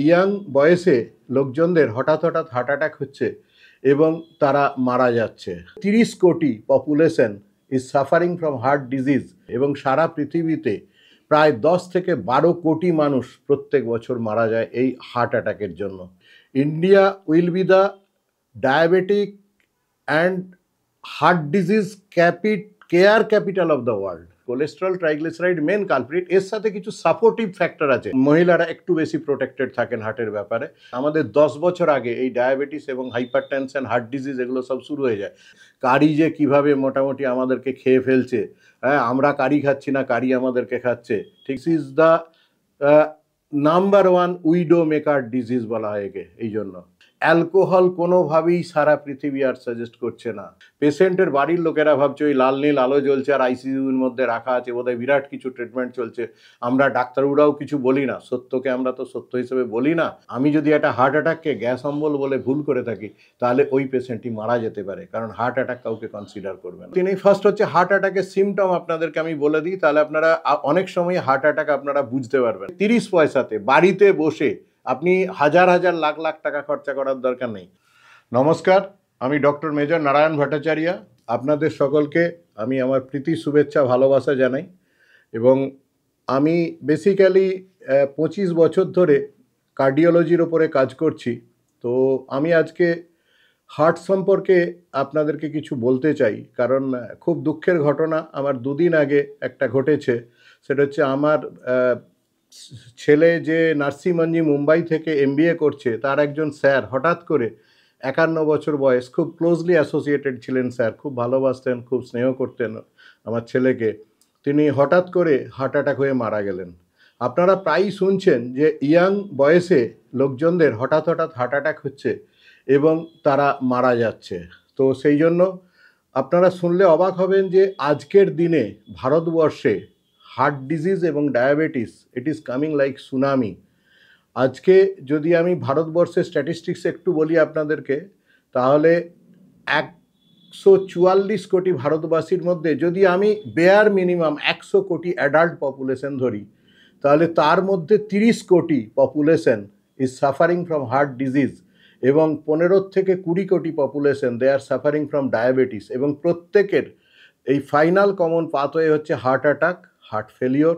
Young বয়সে লোকজনদের হঠাৎ হঠাৎ হার্ট অ্যাটাক হচ্ছে এবং তারা মারা যাচ্ছে। 30 কোটি population is suffering from heart disease এবং সারা পৃথিবীতে প্রায় 10 থেকে 12 কোটি মানুষ প্রত্যেক বছর মারা যায় এই হার্ট অ্যাটাকের জন্য। India will be the diabetic and heart disease care capital of the world. Cholesterol triglyceride main culprit, এর সাথে কিছু সাপোর্টিভ ফ্যাক্টর আছে। মহিলারা একটু বেশি প্রোটেক্টেড থাকেন হার্টের ব্যাপারে। আমাদের 10 বছর আগে এই ডায়াবেটিস এবং হাইপারটেনশন, হার্ট ডিজিজ এগুলো সব শুরু হয়ে যায়। কারি যে কিভাবে মোটামুটি আমাদেরকে খেয়ে ফেলছে, হ্যাঁ, আমরা কারি খাচ্ছি না, কারি আমাদেরকে খাচ্ছে। ঠিক is the number one widow maker disease বলা হয় একে। এই জন্য অ্যালকোহল কোনোভাবেই সারা পৃথিবী আর সাজেস্ট করছে না। পেশেন্টের বাড়ির লোকেরা ভাবছে ওই লাল নীল আলো জ্বলছে আর আইসিইউর মধ্যে রাখা আছে, বোধহয় বিরাট কিছু ট্রিটমেন্ট চলছে। আমরা ডাক্তারবাবুরাও কিছু বলি না, সত্যকে আমরা তো সত্য হিসেবে বলি না। আমি যদি একটা হার্ট অ্যাটাককে গ্যাস অম্বল বলে ভুল করে থাকি, তাহলে ওই পেশেন্টটি মারা যেতে পারে, কারণ হার্ট অ্যাটাক কাউকে কনসিডার করবে না। তিনি ফার্স্ট হচ্ছে হার্ট অ্যাটাকের সিমটম আপনাদেরকে আমি বলে দিই, তাহলে আপনারা অনেক সময় হার্ট অ্যাটাক আপনারা বুঝতে পারবেন। 30 পয়সাতে বাড়িতে বসে আপনি হাজার হাজার লাখ লাখ টাকা খরচা করার দরকার নেই। নমস্কার, আমি ডক্টর মেজর নারায়ণ ভট্টাচার্য। আপনাদের সকলকে আমি আমার প্রীতি শুভেচ্ছা ভালোবাসা জানাই। এবং আমি বেসিক্যালি 25 বছর ধরে কার্ডিওলজির ওপরে কাজ করছি। তো আমি আজকে হার্ট সম্পর্কে আপনাদেরকে কিছু বলতে চাই, কারণ খুব দুঃখের ঘটনা আমার 2 দিন আগে একটা ঘটেছে। সেটা হচ্ছে আমার ছেলে যে নার্সিমঞ্জি মুম্বাই থেকে MBA করছে, তার একজন স্যার হঠাৎ করে 51 বছর বয়স, খুব ক্লোজলি অ্যাসোসিয়েটেড ছিলেন স্যার, খুব ভালোবাসতেন, খুব স্নেহ করতেন আমার ছেলেকে। তিনি হঠাৎ করে হার্ট অ্যাটাক হয়ে মারা গেলেন। আপনারা প্রায়ই শুনছেন যে ইয়াং বয়সে লোকজনদের হঠাৎ হঠাৎ হার্ট অ্যাটাক হচ্ছে এবং তারা মারা যাচ্ছে। তো সেই জন্য আপনারা শুনলে অবাক হবেন যে আজকের দিনে ভারতবর্ষে হার্ট ডিজিজ এবং diabetes, it is coming like tsunami. আজকে যদি আমি ভারতবর্ষের স্ট্যাটিস্টিক্স একটু বলি আপনাদেরকে, তাহলে 144 কোটি ভারতবাসীর মধ্যে যদি আমি বেয়ার মিনিমাম 100 কোটি অ্যাডাল্ট পপুলেশন ধরি, তাহলে তার মধ্যে 30 কোটি population is suffering from heart disease এবং 15 থেকে 20 কোটি population they are suffering from diabetes. এবং প্রত্যেকের এই ফাইনাল কমন পাথওয়ে হচ্ছে heart attack, heart failure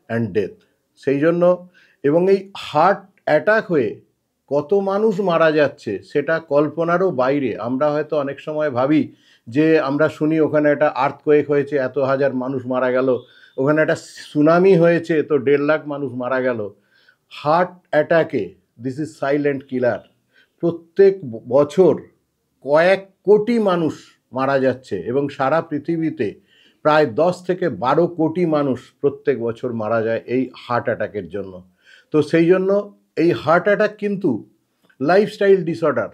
and death. সেই জন্য এবং এই হার্ট অ্যাটাক হয়ে কত মানুষ মারা যাচ্ছে সেটা কল্পনারও বাইরে। আমরা হয়তো অনেক সময় ভাবি যে আমরা শুনি ওখানে একটা আর্থকোয়েক হয়েছে, এত হাজার মানুষ মারা গেল, ওখানে একটা সুনামি হয়েছে তো 1.5 লাখ মানুষ মারা গেল। হার্ট অ্যাটাকে দিস ইজ সাইলেন্ট কিলার। প্রত্যেক বছর কয়েক কোটি মানুষ মারা যাচ্ছে এবং সারা পৃথিবীতে প্রায় 10 থেকে 12 কোটি মানুষ প্রত্যেক বছর মারা যায় এই হার্ট অ্যাটাকের জন্য। তো সেই জন্য এই হার্ট অ্যাটাক কিন্তু লাইফস্টাইল ডিসঅর্ডার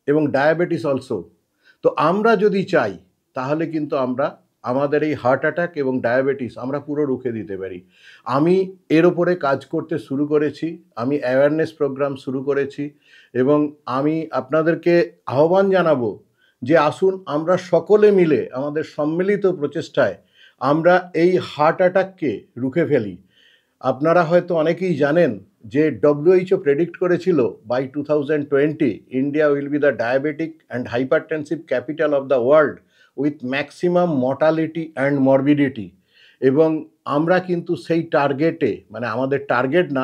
এবং ডায়াবেটিস অলসো। তো আমরা যদি চাই তাহলে কিন্তু আমরা আমাদের এই হার্ট অ্যাটাক এবং ডায়াবেটিস আমরা পুরো রুখে দিতে পারি। আমি এর ওপরে কাজ করতে শুরু করেছি, আমি অ্যাওয়ারনেস প্রোগ্রাম শুরু করেছি এবং আমি আপনাদেরকে আহ্বান জানাবো যে আসুন আমরা সকলে মিলে আমাদের সম্মিলিত প্রচেষ্টায় আমরা এই হার্ট অ্যাটাককে রুখে ফেলি। আপনারা হয়তো অনেকেই জানেন যে WHO প্রেডিক্ট করেছিল by 2020 India will be the diabetic and hypertensive capital of the world with maximum mortality and morbidity. এবং আমরা কিন্তু সেই টার্গেটে, মানে আমাদের টার্গেট না,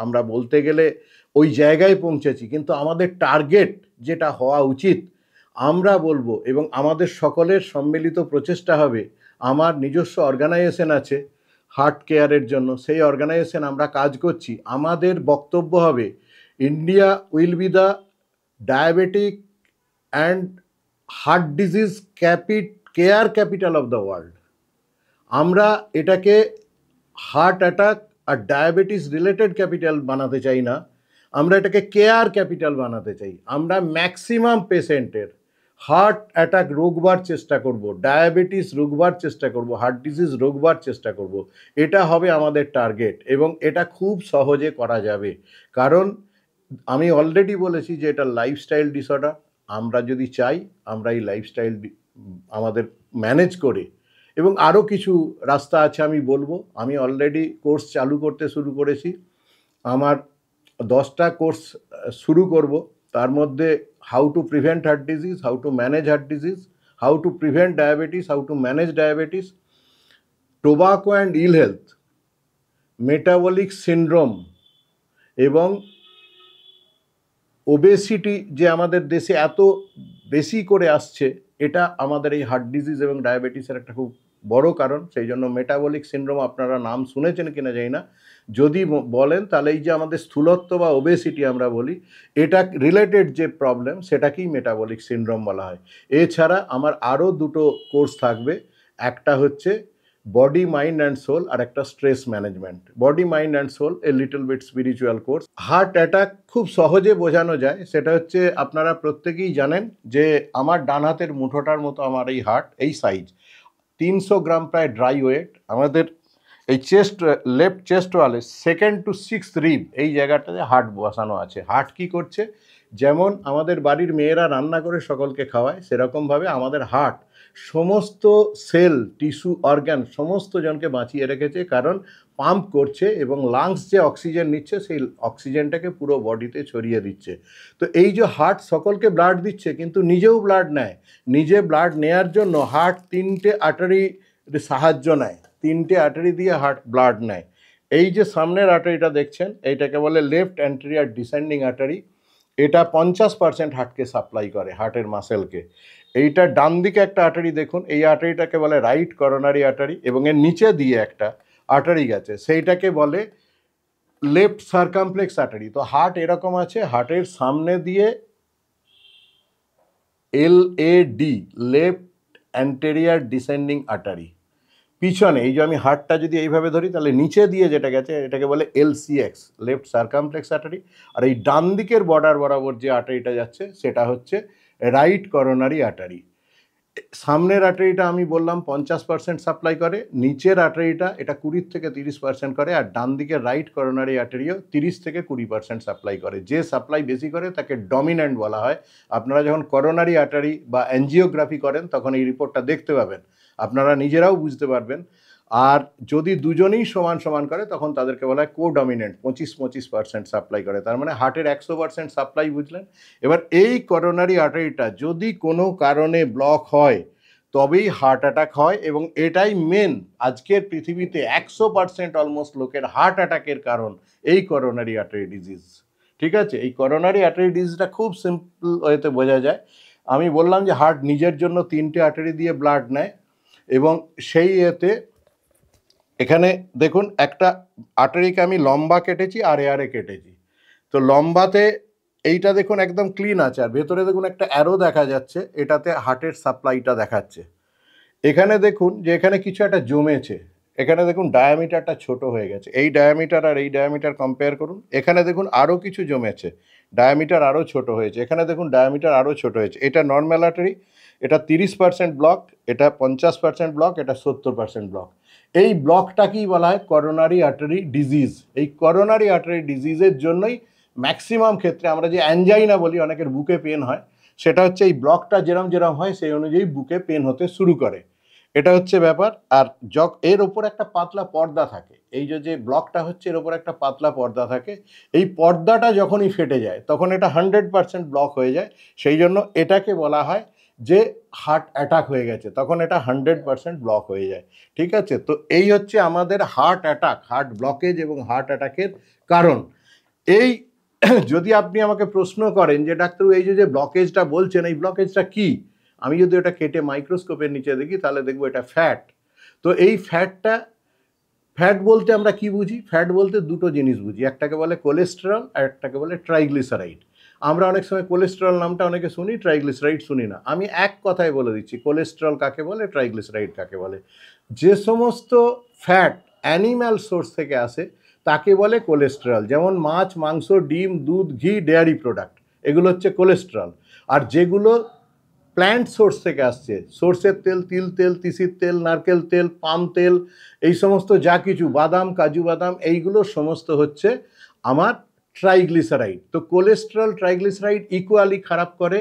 আমরা বলতে গেলে ওই জায়গায় পৌঁছেছি, কিন্তু আমাদের টার্গেট যেটা হওয়া উচিত আমরা বলবো। এবং আমাদের সকলের সম্মিলিত প্রচেষ্টা হবে। আমার নিজস্ব অর্গানাইজেশন আছে হার্ট কেয়ারের জন্য, সেই অর্গানাইজেশন আমরা কাজ করছি। আমাদের বক্তব্য হবে India will be the diabetic and heart disease care capital of the world. আমরা এটাকে হার্ট অ্যাটাক আর ডায়াবেটিস রিলেটেড ক্যাপিটাল বানাতে চাই না, আমরা এটাকে কেয়ার ক্যাপিটাল বানাতে চাই। আমরা ম্যাক্সিমাম পেশেন্টের হার্ট অ্যাটাক রোগবার চেষ্টা করব, ডায়াবেটিস রোগবার চেষ্টা করব, হার্ট ডিজিজ রোগবার চেষ্টা করব। এটা হবে আমাদের টার্গেট এবং এটা খুব সহজে করা যাবে, কারণ আমি অলরেডি বলেছি যে এটা লাইফস্টাইল ডিসঅর্ডার। আমরা যদি চাই আমরা এই লাইফস্টাইল আমাদের ম্যানেজ করে, এবং আরও কিছু রাস্তা আছে আমি বলবো। আমি অলরেডি কোর্স চালু করতে শুরু করেছি। আমার 10টা কোর্স শুরু করব। তার মধ্যে how to prevent heart disease, how to manage heart disease, how to prevent diabetes, how to manage diabetes, tobacco and ill health, metabolic syndrome এবং ওবেসিটি যে আমাদের দেশে এত বেশি করে আসছে, এটা আমাদের এই হার্ট ডিজিজ এবং ডায়াবেটিসের একটা খুব বড় কারণ। সেই জন্য মেটাবলিক সিনড্রোম আপনারা নাম শুনেছেন কিনা জানি না, যদি বলেন তাহলে এই যে আমাদের স্থূলত্ব বা ওবেসিটি আমরা বলি, এটা রিলেটেড যে প্রবলেম সেটাকেই মেটাবলিক সিনড্রোম বলা হয়। এছাড়া আমার আরও দুটো কোর্স থাকবে, একটা হচ্ছে বডি মাইন্ড অ্যান্ড সোল, আর একটা stress management. Body mind and soul a little bit spiritual course. Heart attack খুব সহজে বোঝানো যায়, সেটা হচ্ছে আপনারা প্রত্যেকেই জানেন যে আমার ডান হাতের মুঠোটার মতো আমার এই হার্ট, এই সাইজ, 300 গ্রাম প্রায় ড্রাই ওয়েট। আমাদের এই চেস্ট, লেফট চেস্ট ওয়ালে 2nd to 6th রিব এই জায়গাটাতে হার্ট বসানো আছে। হার্ট কি করছে, যেমন আমাদের বাড়ির মেয়েরা রান্না করে সকলকে খাওয়ায়, সেরকমভাবে আমাদের হার্ট সমস্ত সেল, টিস্যু, অর্গান সমস্ত জনকে বাঁচিয়ে রেখেছে, কারণ পাম্প করছে এবং লাংস যে অক্সিজেন নিচ্ছে সেই অক্সিজেনটাকে পুরো বডিতে ছড়িয়ে দিচ্ছে। তো এই যে হার্ট সকলকে ব্লাড দিচ্ছে কিন্তু নিজেও ব্লাড নেয়। নিজে ব্লাড নেয়ার জন্য হার্ট 3টে আর্টারি সাহায্য নেয়, 3টে আর্টারি দিয়ে হার্ট ব্লাড নেয়। এই যে সামনের আর্টারিটা দেখছেন, এইটাকে বলে লেফট অ্যান্টেরিয়র ডিসেন্ডিং আর্টারি। এটা 50% হার্টকে সাপ্লাই করে, হার্টের মাসেলকে। এইটা ডান দিকে একটা আর্টারি দেখুন, এই আর্টারিটাকে বলে রাইট করোনারি আর্টারি, এবং এর নিচে দিয়ে একটা আর্টারি গেছে, সেইটাকে বলে লেফট সার্কামপ্লেক্স আর্টারি। তো হার্ট এরকম আছে, হার্টের সামনে দিয়ে LAD, left anterior descending artery. পিছনে এই যে আমি হার্টটা যদি এইভাবে ধরি, তাহলে নিচে দিয়ে যেটা গেছে এটাকে বলে LCX, লেফট সার্কামপ্লেক্স আর্টারি। আর এই ডান দিকের বর্ডার বরাবর যে আর্টারিটা যাচ্ছে সেটা হচ্ছে রাইট করোনারি আর্টারি। সামনের আর্টারিটা আমি বললাম 50% সাপ্লাই করে, নিচের আর্টারিটা এটা 20 থেকে 30% করে, আর ডান দিকের রাইট করোনারি আর্টারিও 30 থেকে 20% সাপ্লাই করে। যে সাপ্লাই বেশি করে তাকে ডমিন্যান্ট বলা হয়। আপনারা যখন করোনারি আর্টারি বা অ্যাঞ্জিওগ্রাফি করেন তখন এই রিপোর্টটা দেখতে পাবেন, আপনারা নিজেরাও বুঝতে পারবেন। আর যদি দুজনেই সমান সমান করে তখন তাদেরকে বলা হয় কোডমিনেন্ট, 25% সাপ্লাই করে। তার মানে হার্টের 100% সাপ্লাই, বুঝলেন। এবার এই করোনারি আর্টারিটা যদি কোনো কারণে ব্লক হয় তবেই হার্ট অ্যাটাক হয়, এবং এটাই মেন আজকের পৃথিবীতে 100% অলমোস্ট লোকের হার্ট অ্যাটাকের কারণ এই করোনারি আর্টারি ডিজিজ। ঠিক আছে, এই করোনারি আর্টারি ডিজিজটা খুব সিম্পল ওয়েতে বোঝা যায়। আমি বললাম যে হার্ট নিজের জন্য 3টে আর্টারি দিয়ে ব্লাড নেয়, এবং সেই এতে এখানে দেখুন একটা আর্টারিকে আমি লম্বা কেটেছি আর এয়ারে কেটেছি। তো লম্বাতে এইটা দেখুন একদম ক্লিন আছে, আর ভেতরে দেখুন একটা অ্যারো দেখা যাচ্ছে, এটাতে হার্টের সাপ্লাইটা দেখাচ্ছে। এখানে দেখুন যে এখানে কিছু একটা জমেছে, এখানে দেখুন ডায়ামিটারটা ছোট হয়ে গেছে। এই ডায়ামিটার আর এই ডায়ামিটার কম্পেয়ার করুন, এখানে দেখুন আরও কিছু জমেছে, ডায়ামিটার আরও ছোট হয়েছে, এখানে দেখুন ডায়ামিটার আরও ছোট হয়েছে। এটা নর্মাল আর্টারি, এটা 30% ব্লক, এটা 50% ব্লক, এটা 70% ব্লক। এই ব্লকটাকেই বলা হয় করোনারি আর্টারি ডিজিজ। এই করোনারি আর্টারি ডিজিজের জন্যই ম্যাক্সিমাম ক্ষেত্রে আমরা যে অ্যাঞ্জাইনা বলি, অনেকের বুকে পেন হয়, সেটা হচ্ছে এই ব্লকটা যেরম যেরম হয় সেই অনুযায়ী বুকে পেন হতে শুরু করে। এটা হচ্ছে ব্যাপার। আর এর ওপর একটা পাতলা পর্দা থাকে, এই যে ব্লকটা হচ্ছে এর ওপর একটা পাতলা পর্দা থাকে। এই পর্দাটা যখনই ফেটে যায় তখন এটা 100% ব্লক হয়ে যায়। সেই জন্য এটাকে বলা হয় যে হার্ট অ্যাটাক হয়ে গেছে, তখন এটা 100% ব্লক হয়ে যায়। ঠিক আছে, তো এই হচ্ছে আমাদের হার্ট অ্যাটাক, হার্ট ব্লকেজ এবং হার্ট অ্যাটাকের কারণ। এই যদি আপনি আমাকে প্রশ্ন করেন যে ডাক্তারবাবু এই যে ব্লকেজটা বলছেন, এই ব্লকেজটা কি, আমি যদি ওটা কেটে মাইক্রোস্কোপের নিচে দেখি তাহলে দেখবো এটা ফ্যাট। তো এই ফ্যাটটা, ফ্যাট বলতে আমরা কি বুঝি? ফ্যাট বলতে দুটো জিনিস বুঝি, একটাকে বলে কোলেস্টেরল আর একটাকে বলে ট্রাইগ্লিসারাইড। আমরা অনেক সময় কোলেস্টেরল নামটা অনেকে শুনি, ট্রাইগ্লিসারাইড শুনি না। আমি এক কথায় বলে দিচ্ছি কোলেস্টেরল কাকে বলে, ট্রাইগ্লিসারাইড কাকে বলে। যে সমস্ত ফ্যাট অ্যানিম্যাল সোর্স থেকে আসে তাকে বলে কোলেস্টেরল, যেমন মাছ, মাংস, ডিম, দুধ, ঘি, ডেয়ারি প্রোডাক্ট, এগুলো হচ্ছে কোলেস্টেরল। আর যেগুলো প্ল্যান্ট সোর্স থেকে আসছে, সর্ষের তেল, তিল তেল, তিসির তেল, নারকেল তেল, পাম তেল, এই সমস্ত যা কিছু, বাদাম, কাজু বাদাম, এইগুলো সমস্ত হচ্ছে আমার ট্রাইগ্লিসারাইড। তো কোলেস্টেরল, ট্রাইগ্লিসারাইড ইকুয়ালি খারাপ করে।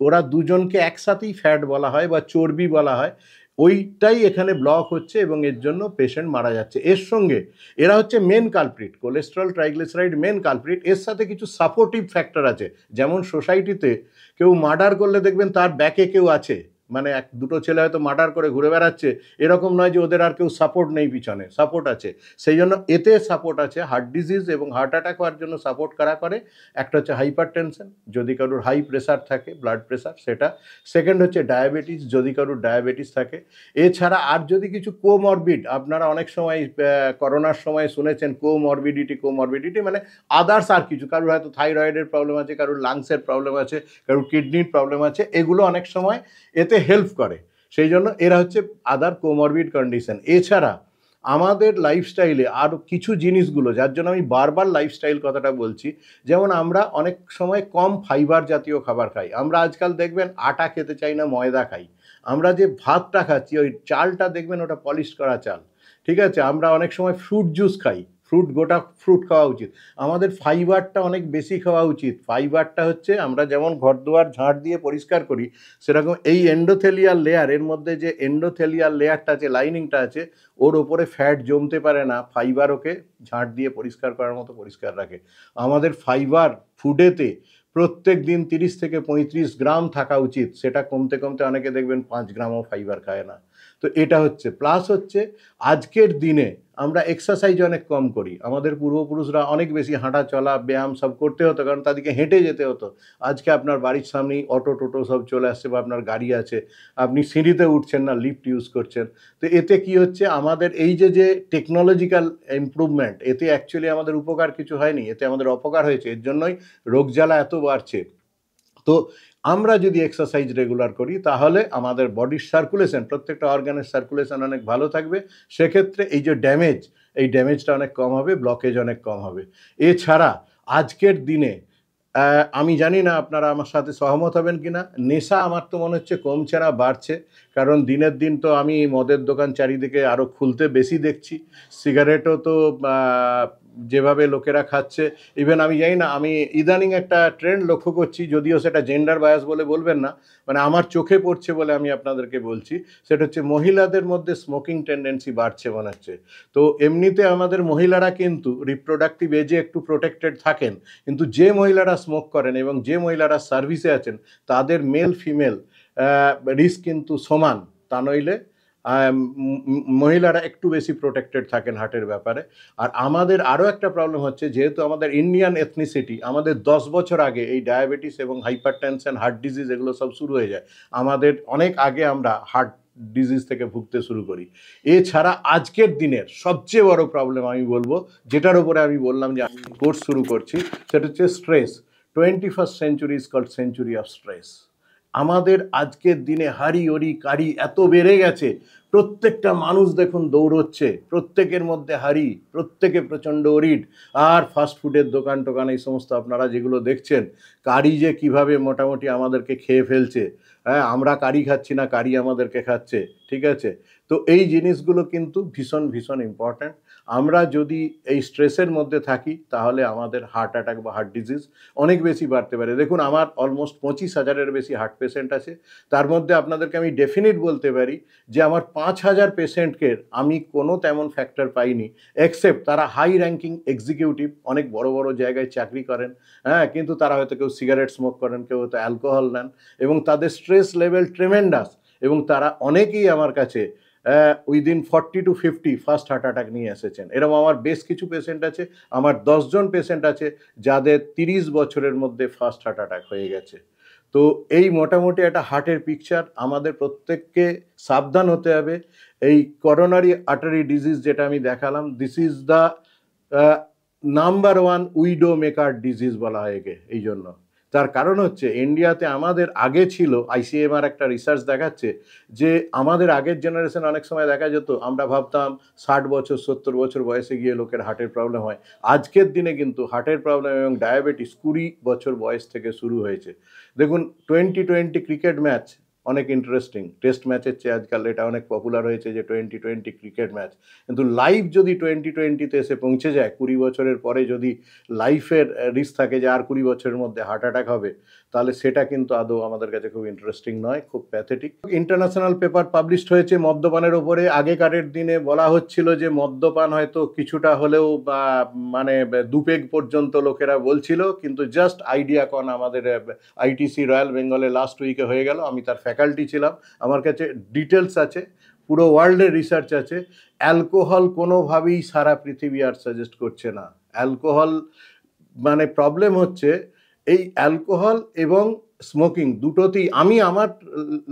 ওরা দুজনকে একসাথেই ফ্যাট বলা হয় বা চর্বি বলা হয়। ওইটাই এখানে ব্লক হচ্ছে এবং এর জন্য পেশেন্ট মারা যাচ্ছে। এর সঙ্গে এরা হচ্ছে main culprit, cholesterol triglyceride main culprit. এর সাথে কিছু সাপোর্টিভ ফ্যাক্টর আছে, যেমন সোসাইটিতে কেউ মার্ডার করলে দেখবেন তার ব্যাকে কেউ আছে, মানে এক দুটো ছেলে হয়তো মার্ডার করে ঘুরে বেড়াচ্ছে, এরকম নয় যে ওদের আর কেউ সাপোর্ট নেই, পিছনে সাপোর্ট আছে। সেই জন্য এতে সাপোর্ট আছে। হার্ট ডিজিজ এবং হার্ট অ্যাটাক হওয়ার জন্য সাপোর্ট কারা করে? একটা হচ্ছে হাইপার টেনশন, যদি কারোর হাই প্রেশার থাকে, ব্লাড প্রেশার, সেটা। সেকেন্ড হচ্ছে ডায়াবেটিস, যদি কারোর ডায়াবেটিস থাকে। এছাড়া আর যদি কিছু কোমরবিড, আপনারা অনেক সময় করোনার সময় শুনেছেন কোমরবিডিটি মানে আদার্স আর কিছু, কারোর হয়তো থাইরয়েডের প্রবলেম আছে, কারোর লাংসের প্রবলেম আছে, কারোর কিডনির প্রবলেম আছে, এগুলো অনেক সময় এতে হেল্প করে। সেই জন্য এরা হচ্ছে আদার কোমরবিড কন্ডিশন। এছাড়া আমাদের লাইফস্টাইলে আরও কিছু জিনিসগুলো, যার জন্য আমি বারবার লাইফস্টাইল কথাটা বলছি, যেমন আমরা অনেক সময় কম ফাইবার জাতীয় খাবার খাই। আমরা আজকাল দেখবেন আটা খেতে চাই না, ময়দা খাই। আমরা যে ভাতটা খাচ্ছি ওই চালটা দেখবেন ওটা পলিশ করা চাল, ঠিক আছে। আমরা অনেক সময় ফ্রুট জুস খাই, গোটা ফ্রুট খাওয়া উচিত। আমাদের ফাইবারটা অনেক বেশি খাওয়া উচিত। ফাইবারটা হচ্ছে আমরা যেমন ঘরদুয়ার ঝাঁট দিয়ে পরিষ্কার করি, সেরকম এই এন্ডোথেলিয়াল লেয়ার, এর মধ্যে যে এন্ডোথেলিয়াল লেয়ারটা আছে, লাইনিংটা আছে, ওর ওপরে ফ্যাট জমতে পারে না, ফাইবার ওকে ঝাঁট দিয়ে পরিষ্কার করার মতো পরিষ্কার রাখে। আমাদের ফাইবার ফুডেতে প্রত্যেক দিন 30 থেকে 35 গ্রাম থাকা উচিত, সেটা কমতে কমতে অনেকে দেখবেন 5 গ্রামও ফাইবার খায় না। তো এটা হচ্ছে প্লাস হচ্ছে আজকের দিনে আমরা এক্সারসাইজ অনেক কম করি। আমাদের পূর্বপুরুষরা অনেক বেশি হাঁটা চলা ব্যায়াম সব করতে হতো, কারণ তাদেরকে হেঁটে যেতে হতো। আজকে আপনার বাড়ির সামনেই অটো টোটো সব চলে আসছে, বা আপনার গাড়ি আছে, আপনি সিঁড়িতে উঠছেন না, লিফট ইউজ করছেন। তো এতে কি হচ্ছে, আমাদের এই যে টেকনোলজিক্যাল ইমপ্রুভমেন্ট, এতে অ্যাকচুয়ালি আমাদের উপকার কিছু হয়নি, এতে আমাদের অপকার হয়েছে। এর জন্যই রোগ জ্বালা এত বাড়ছে। তো আমরা যদি এক্সারসাইজ রেগুলার করি, তাহলে আমাদের বডির সার্কুলেশন, প্রত্যেকটা অর্গানের সার্কুলেশন অনেক ভালো থাকবে। সেক্ষেত্রে এই যে ড্যামেজ, এই ড্যামেজটা অনেক কম হবে, ব্লকেজ অনেক কম হবে। এছাড়া আজকের দিনে আমি জানি না আপনারা আমার সাথে সহমত হবেন কিনা, নেশা আমার তো মনে হচ্ছে কমছে না, বাড়ছে। কারণ দিনের দিন তো আমি মদের দোকান চারিদিকে আরও খুলতে বেশি দেখছি। সিগারেটও তো যেভাবে লোকেরা খাচ্ছে, ইভেন আমি জানি না, আমি ইদানিং একটা ট্রেন্ড লক্ষ্য করছি, যদিও সেটা জেন্ডার বায়াস বলে বলবেন না, মানে আমার চোখে পড়ছে বলে আমি আপনাদেরকে বলছি। সেটা হচ্ছে মহিলাদের মধ্যে স্মোকিং টেন্ডেন্সি বাড়ছে মনে হচ্ছে। তো এমনিতে আমাদের মহিলারা কিন্তু রিপ্রোডাক্টিভ এজে একটু প্রোটেক্টেড থাকেন, কিন্তু যে মহিলারা স্মোক করেন এবং যে মহিলারা সার্ভিসে আছেন, তাদের মেল ফিমেল রিস্ক কিন্তু সমান। তা নইলে মহিলারা একটু বেশি প্রোটেক্টেড থাকেন হার্টের ব্যাপারে। আর আমাদের আরও একটা প্রবলেম হচ্ছে, যেহেতু আমাদের ইন্ডিয়ান এথনিসিটি, আমাদের 10 বছর আগে এই ডায়াবেটিস এবং হাইপার টেনশন, হার্ট ডিজিজ, এগুলো সব শুরু হয়ে যায়। আমাদের অনেক আগে আমরা হার্ট ডিজিজ থেকে ভুগতে শুরু করি। এছাড়া আজকের দিনের সবচেয়ে বড় প্রবলেম আমি বলবো, যেটার উপরে আমি বললাম যে আমি কোর্স শুরু করছি, সেটা হচ্ছে stress. 21st century is called century of stress. আমাদের আজকের দিনে হাড়ি ওরি কারি এত বেড়ে গেছে, প্রত্যেকটা মানুষ দেখুন দৌড়চ্ছে, প্রত্যেকের মধ্যে হাড়ি, প্রত্যেকে প্রচণ্ড ওরিড। আর ফাস্টফুডের দোকান টোকান এই সমস্ত আপনারা যেগুলো দেখছেন, কারি যে কিভাবে মোটামুটি আমাদেরকে খেয়ে ফেলছে। হ্যাঁ, আমরা কারি খাচ্ছি না, কারি আমাদেরকে খাচ্ছে, ঠিক আছে। তো এই জিনিসগুলো কিন্তু ভীষণ ভীষণ ইম্পর্ট্যান্ট। আমরা যদি এই স্ট্রেসের মধ্যে থাকি, তাহলে আমাদের হার্ট অ্যাটাক বা হার্ট ডিজিজ অনেক বেশি বাড়তে পারে। দেখুন, আমার অলমোস্ট 25,000-এর বেশি হার্ট পেশেন্ট আছে। তার মধ্যে আপনাদেরকে আমি ডেফিনিট বলতে পারি যে আমার 5,000 পেশেন্টকে আমি কোনো তেমন ফ্যাক্টর পাইনি, এক্সেপ্ট তারা হাই র্যাঙ্কিং এক্সিকিউটিভ, অনেক বড় বড় জায়গায় চাকরি করেন, হ্যাঁ, কিন্তু তারা হয়তো কেউ সিগারেট স্মোক করেন, কেউ হয়তো অ্যালকোহল নেন, এবং তাদের স্ট্রেস লেভেল ট্রেমেন্ডাস, এবং তারা অনেকেই আমার কাছে within 40 to 50 first heart attack নিয়ে এসেছেন। এরকম আমার বেশ কিছু পেশেন্ট আছে, আমার 10 জন পেশেন্ট আছে যাদের 30 বছরের মধ্যে ফার্স্ট হার্ট অ্যাটাক হয়ে গেছে। তো এই মোটামুটি একটা হার্টের পিকচার। আমাদের প্রত্যেককে সাবধান হতে হবে। এই করোনারি আর্টারি ডিজিজ যেটা আমি দেখালাম, this is the number 1 widow maker disease বলা হয় একে। এই জন্য তার কারণ হচ্ছে, ইন্ডিয়াতে আমাদের আগে ছিল, ICMR একটা রিসার্চ দেখাচ্ছে যে আমাদের আগের জেনারেশন অনেক সময় দেখা যেত, আমরা ভাবতাম 60 বছর 70 বছর বয়সে গিয়ে লোকের হার্টের প্রবলেম হয়। আজকের দিনে কিন্তু হার্টের প্রবলেম এবং ডায়াবেটিস 20 বছর বয়স থেকে শুরু হয়েছে। দেখুন, 2020 ক্রিকেট ম্যাচ অনেক ইন্টারেস্টিং, টেস্ট ম্যাচের চেয়ে আজকাল এটা অনেক পপুলার হয়েছে যে টোয়েন্টি ক্রিকেট ম্যাচ, কিন্তু লাইভ যদি টোয়েন্টিতে এসে পৌঁছে যায় 20 বছরের পরে, যদি লাইফের রিস্ক থাকে যে আর 20 বছরের মধ্যে হার্ট অ্যাটাক হবে, তাহলে সেটা কিন্তু আদৌ আমাদের কাছে খুব ইন্টারেস্টিং নয়, খুব প্যাথেটিক। ইন্টারন্যাশনাল পেপার পাবলিশড হয়েছে মদ্যপানের ওপরে। আগেকারের দিনে বলা হচ্ছিল যে মদ্যপান হয়তো কিছুটা হলেও বা মানে 2 পেগ পর্যন্ত লোকেরা বলছিল, কিন্তু জাস্ট আইডিয়া কন আমাদের আইটিসি রয়্যাল বেঙ্গলে লাস্ট উইকে হয়ে গেল, আমি তার ফ্যাকাল্টি ছিলাম, আমার কাছে ডিটেলস আছে, পুরো ওয়ার্ল্ডের রিসার্চ আছে। অ্যালকোহল কোনোভাবেই সারা পৃথিবী আর সাজেস্ট করছে না। অ্যালকোহল মানে প্রবলেম হচ্ছে এই অ্যালকোহল এবং স্মোকিং দুটোতেই, আমি আমার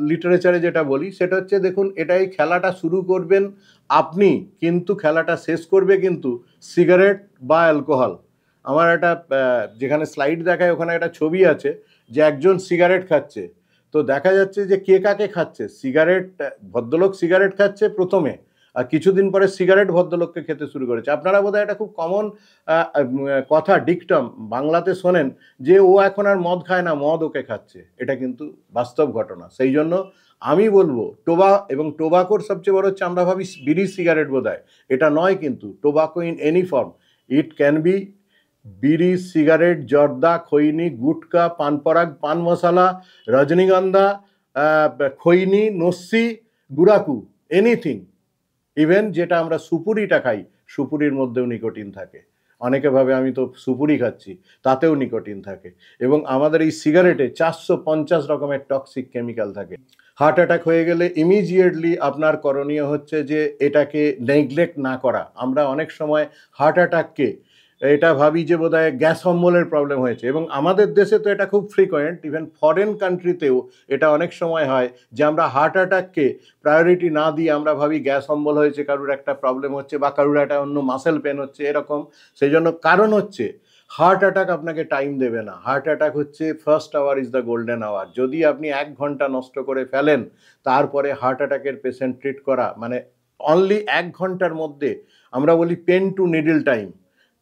লিটারেচারে যেটা বলি সেটা হচ্ছে, দেখুন এটাই খেলাটা শুরু করবেন আপনি, কিন্তু খেলাটা শেষ করবে কিন্তু সিগারেট বা অ্যালকোহল। আমার একটা যেখানে স্লাইড দেখায় ওখানে একটা ছবি আছে যে একজন সিগারেট খাচ্ছে, তো দেখা যাচ্ছে যে কে কাকে খাচ্ছে। সিগারেট, ভদ্রলোক সিগারেট খাচ্ছে প্রথমে, আর কিছুদিন পরে সিগারেট ভদ্রলোককে খেতে শুরু করেছে। আপনারা বোধহয় এটা খুব কমন কথা, ডিকটম বাংলাতে শোনেন যে ও এখন আর মদ খায় না, মদ ওকে খাচ্ছে। এটা কিন্তু বাস্তব ঘটনা। সেই জন্য আমি বলবো টোবাকোর সবচেয়ে বড় হচ্ছে, আমরা ভাবি বিড়ি সিগারেট বোধহয়, এটা নয় কিন্তু। Tobacco in any form, it can be বিড়ি, সিগারেট, জর্দা, খৈনি, গুটকা, পানপরাগ, পান মশালা, রজনীগন্ধা, খৈনি, নস্যি, গুড়াকু, এনিথিং। ইভেন যেটা আমরা সুপুরিটা খাই, সুপুরির মধ্যেও নিকোটিন থাকে। অনেকে ভাবে আমি তো সুপুরি খাচ্ছি, তাতেও নিকোটিন থাকে। এবং আমাদের এই সিগারেটে 450 রকমের টক্সিক কেমিক্যাল থাকে। হার্ট অ্যাটাক হয়ে গেলে ইমিডিয়েটলি আপনার করণীয় হচ্ছে যে এটাকে নেগলেক্ট না করা। আমরা অনেক সময় হার্ট অ্যাটাককে এটা ভাবি যে বোধহয় গ্যাস অম্বলের প্রবলেম হয়েছে, এবং আমাদের দেশে তো এটা খুব ফ্রিকোয়েন্ট, ইভেন ফরেন কান্ট্রিতেও এটা অনেক সময় হয় যে আমরা হার্ট অ্যাটাককে প্রায়োরিটি না দিয়ে আমরা ভাবি গ্যাস অম্বল হয়েছে, কারুর একটা প্রবলেম হচ্ছে বা কারুর একটা অন্য মাসেল পেন হচ্ছে এরকম। সেই জন্য কারণ হচ্ছে হার্ট অ্যাটাক আপনাকে টাইম দেবে না। হার্ট অ্যাটাক হচ্ছে first hour is the golden hour. যদি আপনি 1 ঘন্টা নষ্ট করে ফেলেন, তারপরে হার্ট অ্যাটাকের পেশেন্ট ট্রিট করা মানে অনলি 1 ঘন্টার মধ্যে, আমরা বলি পেন টু নিডল টাইম।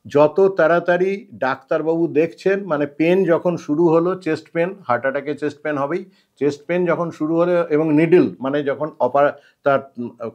যত তাড়াতাড়ি ডাক্তারবাবু দেখছেন, মানে পেন যখন শুরু হলো, চেস্ট পেন, হার্ট অ্যাটাকে চেস্ট পেন হবেই, চেস্ট পেন যখন শুরু হলো এবং নিডল মানে যখন তার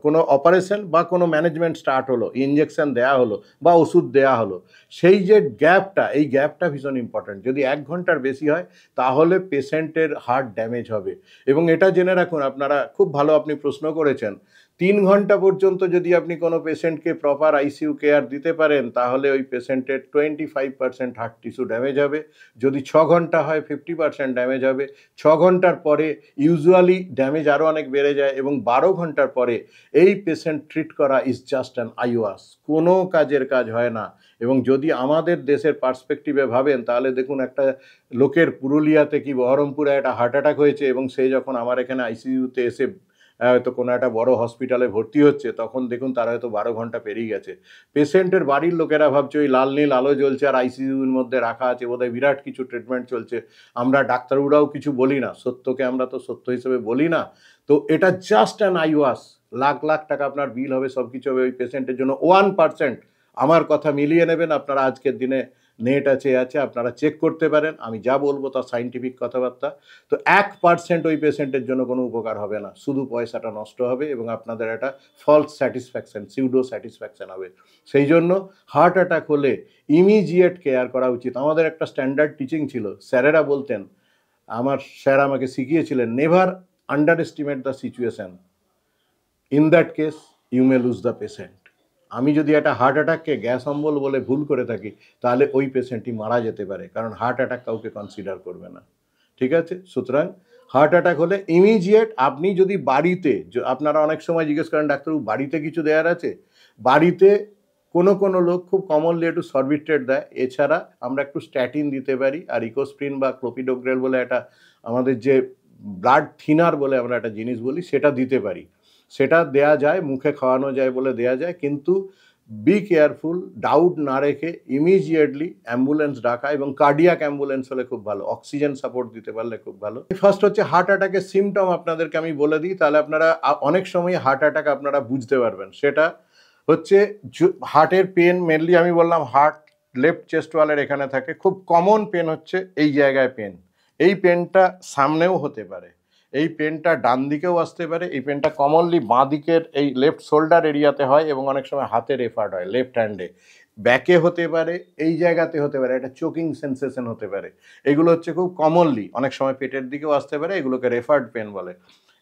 কোনো অপারেশন বা কোনো ম্যানেজমেন্ট স্টার্ট হলো, ইঞ্জেকশন দেয়া হলো বা ওষুধ দেয়া হলো, সেই যে গ্যাপটা, এই গ্যাপটা ভীষণ ইম্পর্ট্যান্ট। যদি 1 ঘন্টার বেশি হয় তাহলে পেশেন্টের হার্ট ড্যামেজ হবে। এবং এটা জেনে রাখুন, আপনারা খুব ভালো আপনি প্রশ্ন করেছেন, 3 ঘন্টা পর্যন্ত যদি আপনি কোনো পেশেন্টকে প্রপার আইসিইউ কেয়ার দিতে পারেন, তাহলে ওই পেশেন্টের 25% হার্ট টিস্যু ড্যামেজ হবে। যদি 6 ঘন্টা হয় 50% ড্যামেজ হবে। 6 ঘন্টার পরে ইউজুয়ালি ড্যামেজ আরও অনেক বেড়ে যায়, এবং 12 ঘন্টার পরে এই পেশেন্ট ট্রিট করা ইজ জাস্ট অ্যান আইওয়াস, কোনো কাজের কাজ হয় না। এবং যদি আমাদের দেশের পার্সপেক্টিভে ভাবেন, তাহলে দেখুন একটা লোকের পুরুলিয়াতে কি বহরমপুরে একটা হার্ট অ্যাটাক হয়েছে, এবং সে যখন আমার এখানে আইসিইউতে এসে হয়তো কোনো একটা বড় হসপিটালে ভর্তি হচ্ছে, তখন দেখুন তারা হয়তো 12 ঘন্টা পেরিয়ে গেছে। পেশেন্টের বাড়ির লোকেরা ভাবছে ওই লাল নীল আলো জ্বলছে আর আইসিইউর মধ্যে রাখা আছে, বোধহয় বিরাট কিছু ট্রিটমেন্ট চলছে। আমরা ডাক্তারবাবুরাও কিছু বলি না, সত্যকে আমরা তো সত্য হিসেবে বলি না। তো এটা just an eyewash. Lakh lakh টাকা আপনার বিল হবে, সব কিছু হবে, ওই পেশেন্টের জন্য 1%। আমার কথা মিলিয়ে নেবেন আপনারা, আজকের দিনে নেট আছে আপনারা চেক করতে পারেন, আমি যা বলবো তা সাইন্টিফিক কথাবার্তা। তো 1% ওই পেশেন্টের জন্য কোনো উপকার হবে না, শুধু পয়সাটা নষ্ট হবে এবং আপনাদের একটা ফলস স্যাটিসফ্যাকশন, সিউডো স্যাটিসফ্যাকশন হবে। সেই জন্য হার্ট অ্যাটাক হলে ইমিডিয়েট কেয়ার করা উচিত। আমাদের একটা স্ট্যান্ডার্ড টিচিং ছিল, স্যারেরা বলতেন, আমার স্যার আমাকে শিখিয়েছিলেন, never under estimate the situation, in that case you may lose the patient. আমি যদি একটা হার্ট অ্যাটাককে গ্যাস অম্বল বলে ভুল করে থাকি, তাহলে ওই পেশেন্টটি মারা যেতে পারে, কারণ হার্ট অ্যাটাক কাউকে কনসিডার করবে না। ঠিক আছে? সুতরাং হার্ট অ্যাটাক হলে ইমিডিয়েট আপনি যদি বাড়িতে, আপনারা অনেক সময় জিজ্ঞেস করেন ডাক্তারবাবু বাড়িতে কিছু দেওয়ার আছে, বাড়িতে কোনো লোক খুব কমনলি একটু সরবিট্রেট দেয়, এছাড়া আমরা একটু স্ট্যাটিন দিতে পারি, আর ইকোস্প্রিন বা ক্লোপিডোগ্রেল বলে একটা আমাদের যে ব্লাড থিনার বলে আমরা একটা জিনিস বলি, সেটা দিতে পারি। সেটা দেয়া যায়, মুখে খাওয়ানো যায় বলে দেয়া যায়, কিন্তু বি কেয়ারফুল, ডাউট না রেখে ইমিডিয়েটলি অ্যাম্বুলেন্স ডাকা, এবং কার্ডিয়াক অ্যাম্বুলেন্স হলে খুব ভালো, অক্সিজেন সাপোর্ট দিতে পারলে খুব ভালো। ফার্স্ট হচ্ছে হার্ট অ্যাটাকের সিমটম আপনাদেরকে আমি বলে দিই, তাহলে আপনারা অনেক সময় হার্ট অ্যাটাক আপনারা বুঝতে পারবেন। সেটা হচ্ছে হার্টের পেন, মেনলি আমি বললাম হার্ট লেফট চেস্ট ওয়ালের এখানে থাকে, খুব কমন পেন হচ্ছে এই জায়গায় পেন। এই পেনটা সামনেও হতে পারে, এই পেনটা ডান দিকেও আসতে পারে, এই পেনটা কমনলি বাঁ দিকের এই লেফট শোল্ডার এরিয়াতে হয় এবং অনেক সময় হাতে রেফার্ড হয় লেফট হ্যান্ডে, ব্যাকে হতে পারে, এই জায়গাতে হতে পারে, একটা চোকিং সেন্সেশন হতে পারে। এগুলো হচ্ছে খুব কমনলি, অনেক সময় পেটের দিকেও আসতে পারে, এগুলোকে রেফার্ড পেন বলে।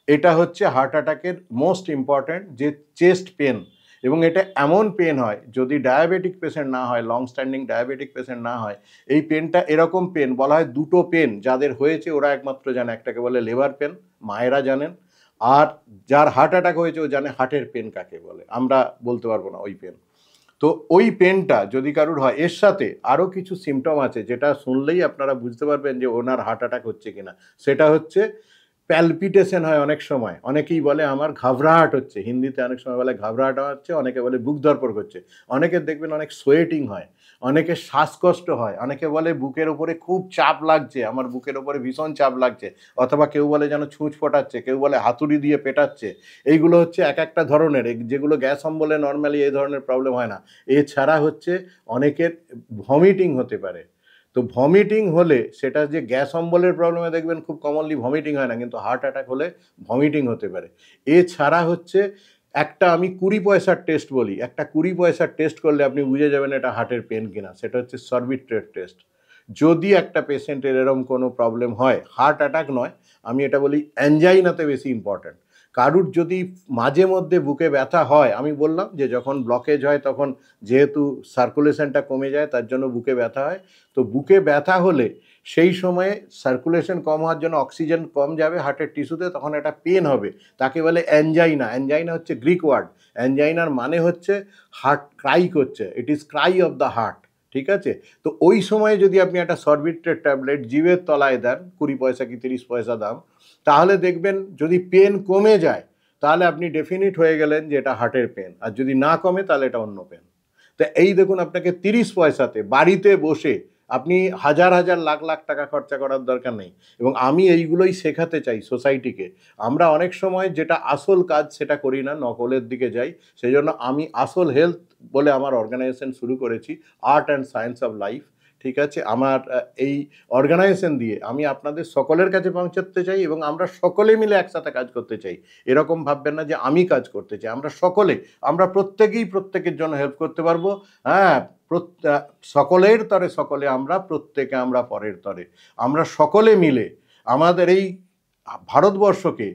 এটা হচ্ছে হার্ট অ্যাটাকের মোস্ট ইম্পর্ট্যান্ট যে চেস্ট পেন, এবং এটা এমন পেন হয় যদি ডায়াবেটিক পেশেন্ট না হয়, লং স্ট্যান্ডিং ডায়াবেটিক পেশেন্ট না হয়, এই পেনটা এরকম পেন বলা হয় দুটো পেন যাদের হয়েছে ওরা একমাত্র জানে, একটাকে বলে লেবার পেন, মায়েরা জানেন, আর যার হার্ট অ্যাটাক হয়েছে ও জানে হার্টের পেন কাকে বলে, আমরা বলতে পারবো না ওই পেন। তো ওই পেনটা যদি কারুর হয়, এর সাথে আরও কিছু সিমটম আছে যেটা শুনলেই আপনারা বুঝতে পারবেন যে ওনার হার্ট অ্যাটাক হচ্ছে কিনা। সেটা হচ্ছে প্যালপিটেশন হয় অনেক সময়, অনেকেই বলে আমার ঘাবড়াহাট হচ্ছে, হিন্দিতে অনেক সময় বলে ঘাবড়াহাট হচ্ছে, অনেকে বলে বুক ধড়ফড় করছে, অনেকের দেখবেন অনেক সোয়েটিং হয়, অনেকের শ্বাসকষ্ট হয়, অনেকে বলে বুকের ওপরে খুব চাপ লাগছে, আমার বুকের ওপরে ভীষণ চাপ লাগছে, অথবা কেউ বলে যেন ছুঁচ ফোটাচ্ছে, কেউ বলে হাতুড়ি দিয়ে পেটাচ্ছে। এইগুলো হচ্ছে এক একটা ধরনের, যেগুলো গ্যাস অম্বলে নর্মালি এই ধরনের প্রবলেম হয় না। এছাড়া হচ্ছে অনেকের ভমিটিং হতে পারে। তো ভমিটিং হলে সেটা যে গ্যাস অম্বলের প্রবলেমে দেখবেন খুব কমনলি ভমিটিং হয় না, কিন্তু হার্ট অ্যাটাক হলে ভমিটিং হতে পারে। এছাড়া হচ্ছে একটা আমি 20 পয়সার টেস্ট বলি, একটা 20 পয়সার টেস্ট করলে আপনি বুঝে যাবেন এটা হার্টের পেন কিনা, সেটা হচ্ছে সরবিট্রেট টেস্ট। যদি একটা পেশেন্টের এরকম কোনো প্রবলেম হয়, হার্ট অ্যাটাক নয়, আমি এটা বলি অ্যাঞ্জাইনাতে বেশি ইম্পর্ট্যান্ট। কারুর যদি মাঝে মধ্যে বুকে ব্যথা হয়, আমি বললাম যে যখন ব্লকেজ হয় তখন যেহেতু সার্কুলেশনটা কমে যায় তার জন্য বুকে ব্যথা হয়। তো বুকে ব্যথা হলে সেই সময়ে সার্কুলেশন কম হওয়ার জন্য অক্সিজেন কম যাবে হার্টের টিস্যুতে, তখন একটা পেন হবে, তাকে বলে অ্যাঞ্জাইনা। অ্যাঞ্জাইনা হচ্ছে গ্রিক ওয়ার্ড, অ্যাঞ্জাইনার মানে হচ্ছে হার্ট ক্রাই করছে, it is Cry of the heart, ঠিক আছে? তো ওই সময়ে যদি আপনি একটা সরবিট্রেট ট্যাবলেট জিভের তলায় দেন, 20 পয়সা কি 30 পয়সা দাম, তাহলে দেখবেন যদি পেন কমে যায় তাহলে আপনি ডেফিনিট হয়ে গেলেন যে এটা হার্টের পেন, আর যদি না কমে তাহলে এটা অন্য পেন। তো এই দেখুন, আপনাকে 30 পয়সাতে বাড়িতে বসে, আপনি হাজার হাজার লাখ লাখ টাকা খরচা করার দরকার নেই, এবং আমি এইগুলোই শেখাতে চাই সোসাইটিকে। আমরা অনেক সময় যেটা আসল কাজ সেটা করি না, নকলের দিকে যাই। সেই জন্য আমি আসল হেলথ বলে আমার অর্গানাইজেশন শুরু করেছি, art and science of life, ঠিক আছে? আমার এই অর্গানাইজেশন দিয়ে আমি আপনাদের সকলের কাছে পৌঁছাতে চাই, এবং আমরা সকলে মিলে একসাথে কাজ করতে চাই। এরকম ভাববেন না যে আমি কাজ করতে চাই, আমরা সকলে, আমরা প্রত্যেকেই প্রত্যেকের জন্য হেল্প করতে পারবো। হ্যাঁ, সকলের তরে সকলে আমরা, প্রত্যেকে আমরা পরের তরে, আমরা সকলে মিলে আমাদের এই ভারতবর্ষকে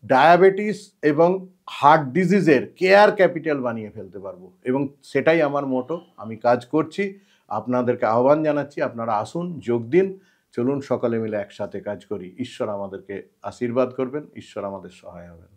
ডায়াবেটিস এবং হার্ট ডিজিজের কেয়ার ক্যাপিটাল বানিয়ে ফেলতে পারবো, এবং সেটাই আমার মোটো। আমি কাজ করছি, আপনাদেরকে আহ্বান জানাচ্ছি, আপনারা আসুন, যোগ দিন, চলুন সকলে মিলে একসাথে কাজ করি। ঈশ্বর আমাদেরকে আশীর্বাদ করবেন, ঈশ্বর আমাদের সহায় হবেন।